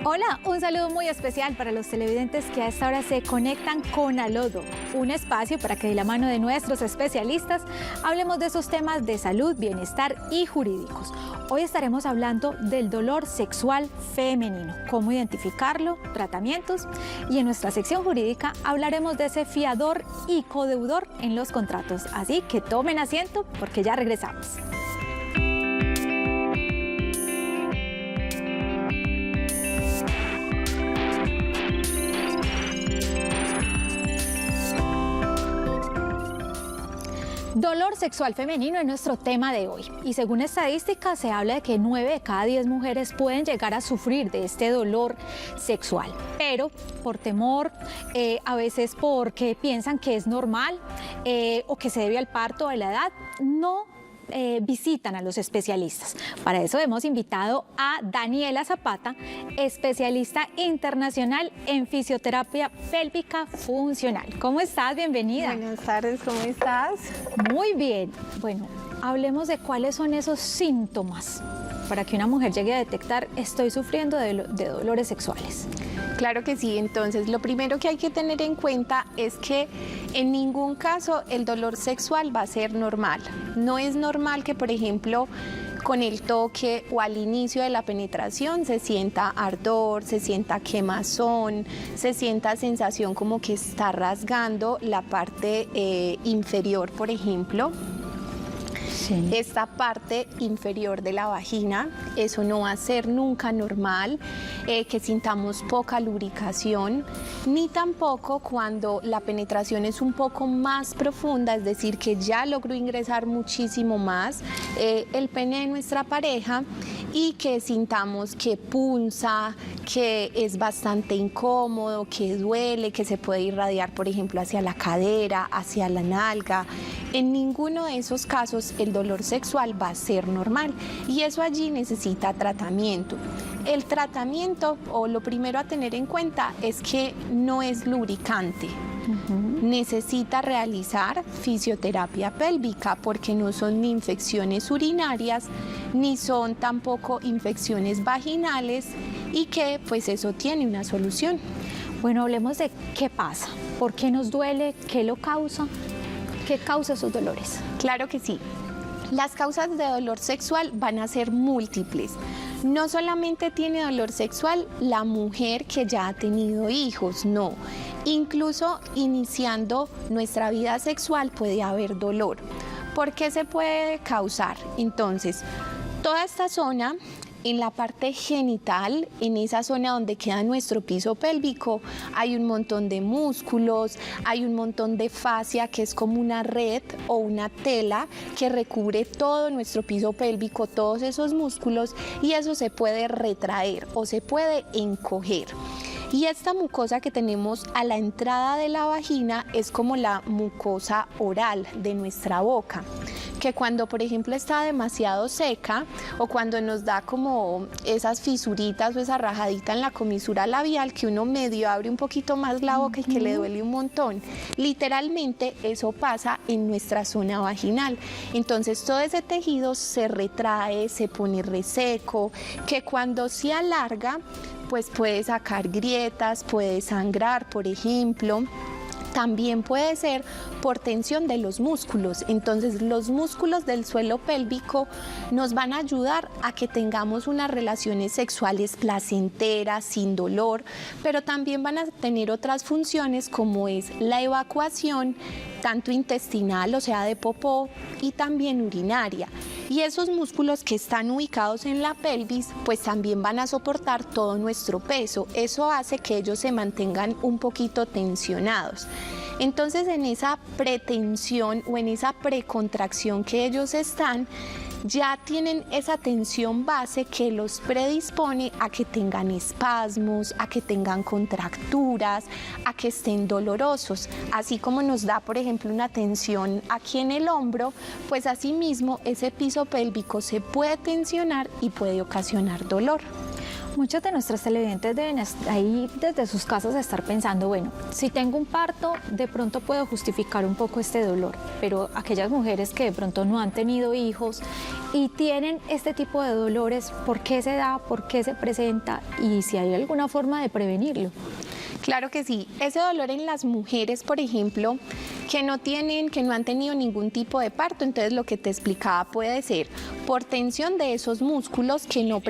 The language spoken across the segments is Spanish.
Hola, un saludo muy especial para los televidentes que a esta hora se conectan con Alodo, un espacio para que de la mano de nuestros especialistas hablemos de esos temas de salud, bienestar y jurídicos. Hoy estaremos hablando del dolor sexual femenino, cómo identificarlo, tratamientos, y en nuestra sección jurídica hablaremos de ese fiador y codeudor en los contratos. Así que tomen asiento porque ya regresamos. Dolor sexual femenino es nuestro tema de hoy y según estadísticas se habla de que 9 de cada 10 mujeres pueden llegar a sufrir de este dolor sexual, pero por temor, a veces porque piensan que es normal o que se debe al parto o a la edad, no visitan a los especialistas. Para eso hemos invitado a Daniela Zapata, especialista internacional en fisioterapia pélvica funcional. ¿Cómo estás? Bienvenida. Buenas tardes, ¿cómo estás? Muy bien. Bueno, hablemos de cuáles son esos síntomas para que una mujer llegue a detectar estoy sufriendo de dolores sexuales. Claro que sí, entonces lo primero que hay que tener en cuenta es que en ningún caso el dolor sexual va a ser normal. No es normal que, por ejemplo, con el toque o al inicio de la penetración se sienta ardor, se sienta quemazón, se sienta sensación como que está rasgando la parte inferior, por ejemplo. Sí. Esta parte inferior de la vagina, eso no va a ser nunca normal, que sintamos poca lubricación, ni tampoco cuando la penetración es un poco más profunda, es decir, que ya logró ingresar muchísimo más el pene de nuestra pareja y que sintamos que punza, que es bastante incómodo, que duele, que se puede irradiar, por ejemplo, hacia la cadera, hacia la nalga. En ninguno de esos casos el dolor sexual va a ser normal y eso allí necesita tratamiento. El tratamiento, o lo primero a tener en cuenta, es que no es lubricante. Necesita realizar fisioterapia pélvica porque no son ni infecciones urinarias ni son tampoco infecciones vaginales y que pues eso tiene una solución. Bueno, hablemos de qué pasa, por qué nos duele, qué lo causa, qué causa esos dolores. Claro que sí. Las causas de dolor sexual van a ser múltiples. No solamente tiene dolor sexual la mujer que ya ha tenido hijos, no. Incluso iniciando nuestra vida sexual puede haber dolor. ¿Por qué se puede causar? Entonces, toda esta zona, en la parte genital, en esa zona donde queda nuestro piso pélvico, hay un montón de músculos, hay un montón de fascia que es como una red o una tela que recubre todo nuestro piso pélvico, todos esos músculos, y eso se puede retraer o se puede encoger. Y esta mucosa que tenemos a la entrada de la vagina es como la mucosa oral de nuestra boca, que cuando por ejemplo está demasiado seca o cuando nos da como esas fisuritas o esa rajadita en la comisura labial que uno medio abre un poquito más la boca y que le duele un montón, literalmente eso pasa en nuestra zona vaginal. Entonces todo ese tejido se retrae, se pone reseco, que cuando se alarga pues puede sacar grietas, puede sangrar, por ejemplo. También puede ser por tensión de los músculos. Entonces los músculos del suelo pélvico nos van a ayudar a que tengamos unas relaciones sexuales placenteras, sin dolor, pero también van a tener otras funciones como es la evacuación, tanto intestinal, o sea de popó, y también urinaria. Y esos músculos que están ubicados en la pelvis, pues también van a soportar todo nuestro peso. Eso hace que ellos se mantengan un poquito tensionados. Entonces, en esa pretensión o en esa precontracción que ellos están, ya tienen esa tensión base que los predispone a que tengan espasmos, a que tengan contracturas, a que estén dolorosos. Así como nos da, por ejemplo, una tensión aquí en el hombro, pues asimismo ese piso pélvico se puede tensionar y puede ocasionar dolor. Muchos de nuestros televidentes deben ahí desde sus casas estar pensando, bueno, si tengo un parto, de pronto puedo justificar un poco este dolor, pero aquellas mujeres que de pronto no han tenido hijos y tienen este tipo de dolores, ¿por qué se da? ¿Por qué se presenta? Y si hay alguna forma de prevenirlo. Claro que sí. Ese dolor en las mujeres, por ejemplo, que no han tenido ningún tipo de parto, entonces lo que te explicaba puede ser por tensión de esos músculos que no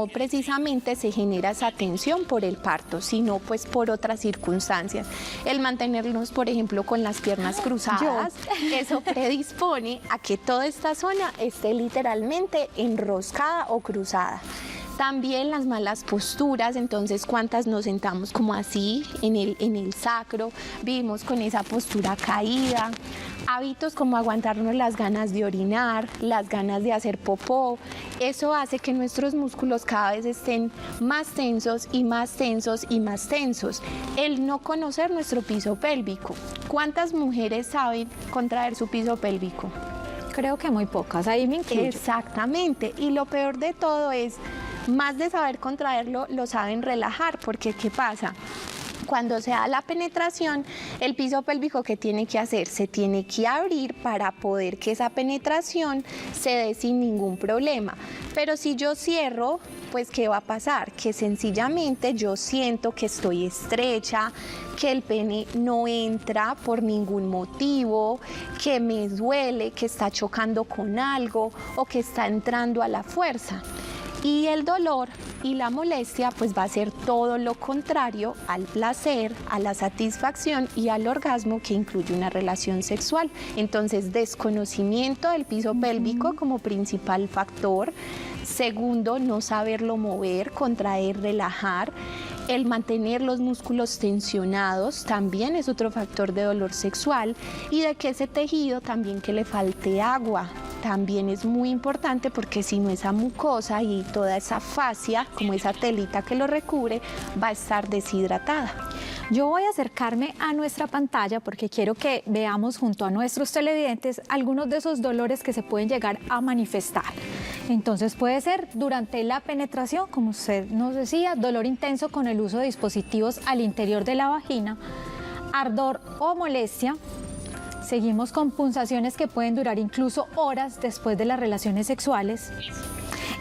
precisamente se genera esa tensión por el parto, sino pues por otras circunstancias. El mantenernos, por ejemplo, con las piernas cruzadas, eso predispone a que toda esta zona esté literalmente enroscada o cruzada. También las malas posturas, entonces cuántas nos sentamos como así en el sacro, vivimos con esa postura caída, hábitos como aguantarnos las ganas de orinar, las ganas de hacer popó, eso hace que nuestros músculos cada vez estén más tensos y más tensos y más tensos. El no conocer nuestro piso pélvico, ¿cuántas mujeres saben contraer su piso pélvico? Creo que muy pocas, ahí me incluyo. Exactamente, y lo peor de todo es, más de saber contraerlo, lo saben relajar, porque ¿qué pasa? Cuando se da la penetración, el piso pélvico, ¿qué tiene que hacer? Se tiene que abrir para poder que esa penetración se dé sin ningún problema. Pero si yo cierro, pues ¿qué va a pasar? Que sencillamente yo siento que estoy estrecha, que el pene no entra por ningún motivo, que me duele, que está chocando con algo o que está entrando a la fuerza. Y el dolor y la molestia pues va a ser todo lo contrario al placer, a la satisfacción y al orgasmo que incluye una relación sexual. Entonces, desconocimiento del piso pélvico como principal factor. Segundo, no saberlo mover, contraer, relajar. El mantener los músculos tensionados también es otro factor de dolor sexual, y de que ese tejido también que le falte agua. También es muy importante, porque si no, esa mucosa y toda esa fascia, como esa telita que lo recubre, va a estar deshidratada. Yo voy a acercarme a nuestra pantalla porque quiero que veamos junto a nuestros televidentes algunos de esos dolores que se pueden llegar a manifestar. Entonces puede ser durante la penetración, como usted nos decía, dolor intenso con el uso de dispositivos al interior de la vagina, ardor o molestia. Seguimos con punzaciones que pueden durar incluso horas después de las relaciones sexuales.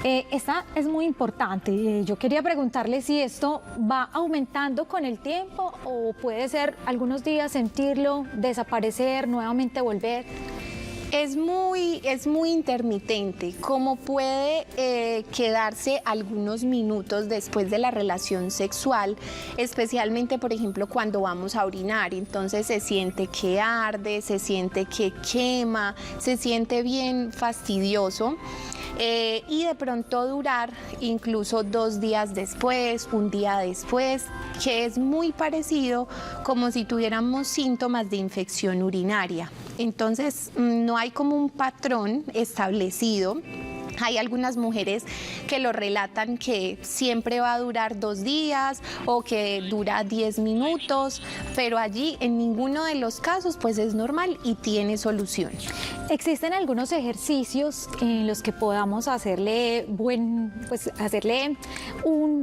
Esta es muy importante. Yo quería preguntarle si esto va aumentando con el tiempo o puede ser algunos días sentirlo, desaparecer, nuevamente volver. Es muy intermitente, como puede quedarse algunos minutos después de la relación sexual, especialmente, por ejemplo, cuando vamos a orinar. Entonces se siente que arde, se siente que quema, se siente bien fastidioso. Y de pronto durar incluso 2 días después, 1 día después, que es muy parecido como si tuviéramos síntomas de infección urinaria. Entonces no hay como un patrón establecido. Hay algunas mujeres que lo relatan que siempre va a durar 2 días o que dura 10 minutos, pero allí en ninguno de los casos pues es normal y tiene solución. ¿Existen algunos ejercicios en los que podamos hacerle un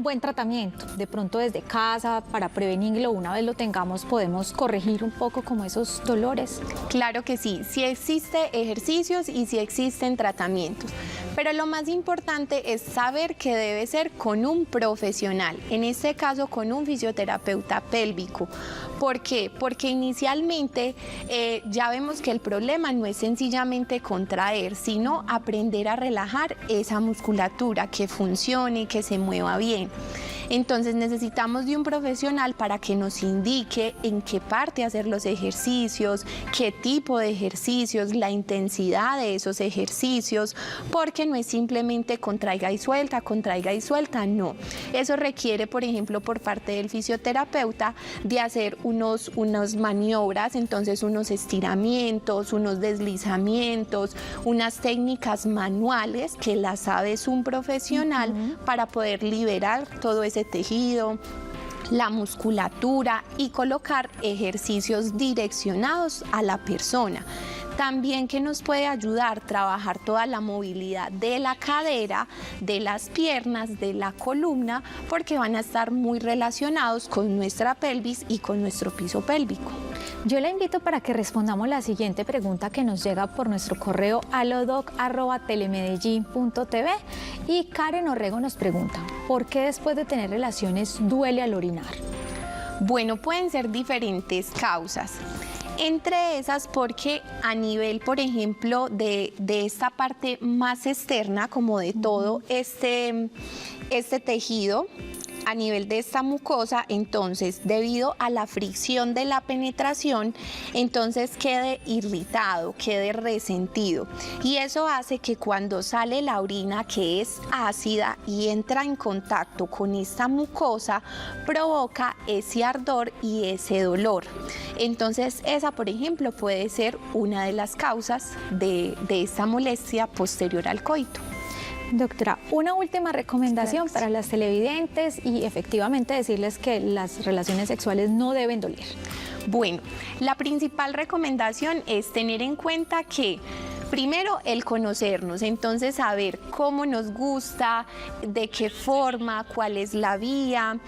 buen tratamiento? De pronto desde casa, para prevenirlo, una vez lo tengamos, podemos corregir un poco como esos dolores. Claro que sí, sí existen ejercicios y sí existen tratamientos. Pero lo más importante es saber que debe ser con un profesional, en este caso con un fisioterapeuta pélvico. ¿Por qué? Porque inicialmente ya vemos que el problema no es sencillamente contraer, sino aprender a relajar esa musculatura, que funcione, que se mueva bien. Entonces necesitamos de un profesional para que nos indique en qué parte hacer los ejercicios, qué tipo de ejercicios, la intensidad de esos ejercicios, porque no es simplemente contraiga y suelta, no. Eso requiere, por ejemplo, por parte del fisioterapeuta, de hacer unas maniobras, entonces unos estiramientos, unos deslizamientos, unas técnicas manuales que las sabe un profesional para poder liberar todo ese tejido, la musculatura, y colocar ejercicios direccionados a la persona. También que nos puede ayudar a trabajar toda la movilidad de la cadera, de las piernas, de la columna, porque van a estar muy relacionados con nuestra pelvis y con nuestro piso pélvico. Yo la invito para que respondamos la siguiente pregunta que nos llega por nuestro correo alodoc@telemedellin.tv y Karen Orrego nos pregunta, ¿por qué después de tener relaciones duele al orinar? Bueno, pueden ser diferentes causas. Entre esas porque a nivel, por ejemplo, de esta parte más externa, como de todo este tejido, a nivel de esta mucosa, entonces debido a la fricción de la penetración, entonces quede irritado, quede resentido, y eso hace que cuando sale la orina, que es ácida y entra en contacto con esta mucosa, provoca ese ardor y ese dolor. Entonces esa, por ejemplo, puede ser una de las causas de esta molestia posterior al coito. Doctora, una última recomendación para las televidentes y efectivamente decirles que las relaciones sexuales no deben doler. Bueno, la principal recomendación es tener en cuenta que primero, el conocernos, entonces saber cómo nos gusta, de qué forma, cuál es la vía,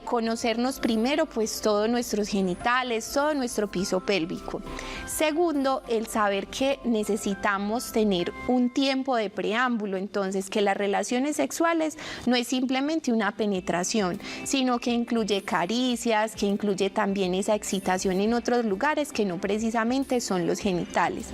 conocernos primero pues todos nuestros genitales, todo nuestro piso pélvico. Segundo, el saber que necesitamos tener un tiempo de preámbulo, entonces que las relaciones sexuales no es simplemente una penetración, sino que incluye caricias, que incluye también esa excitación en otros lugares que no precisamente son los genitales,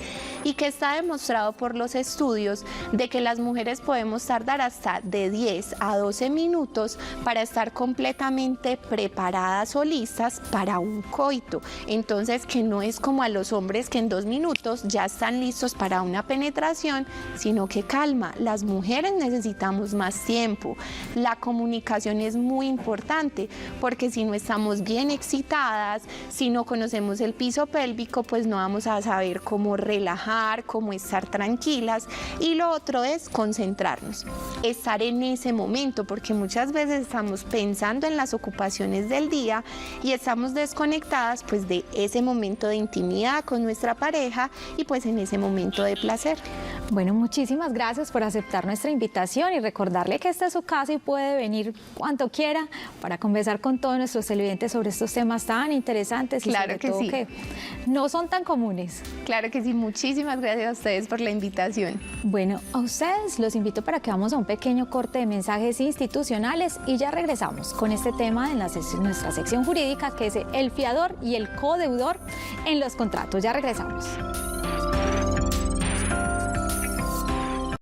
y que está demostrado por los estudios de que las mujeres podemos tardar hasta de 10 a 12 minutos para estar completamente preparadas o listas para un coito. Entonces, que no es como a los hombres que en 2 minutos ya están listos para una penetración, sino que calma, las mujeres necesitamos más tiempo. La comunicación es muy importante, porque si no estamos bien excitadas, si no conocemos el piso pélvico, pues no vamos a saber cómo relajar, cómo estar tranquilas. Y lo otro es concentrarnos, estar en ese momento, porque muchas veces estamos pensando en las ocupaciones del día y estamos desconectadas pues de ese momento de intimidad con nuestra pareja y pues en ese momento de placer. Bueno, muchísimas gracias por aceptar nuestra invitación y recordarle que esta es su casa y puede venir cuando quiera para conversar con todos nuestros televidentes sobre estos temas tan interesantes y claro sobre que todo sí, que no son tan comunes. Claro que sí, muchísimas gracias a ustedes por la invitación. Bueno, a ustedes los invito para que vamos a un pequeño corte de mensajes institucionales y ya regresamos con este tema en nuestra sección jurídica, que es el fiador y el codeudor en los contratos. Ya regresamos.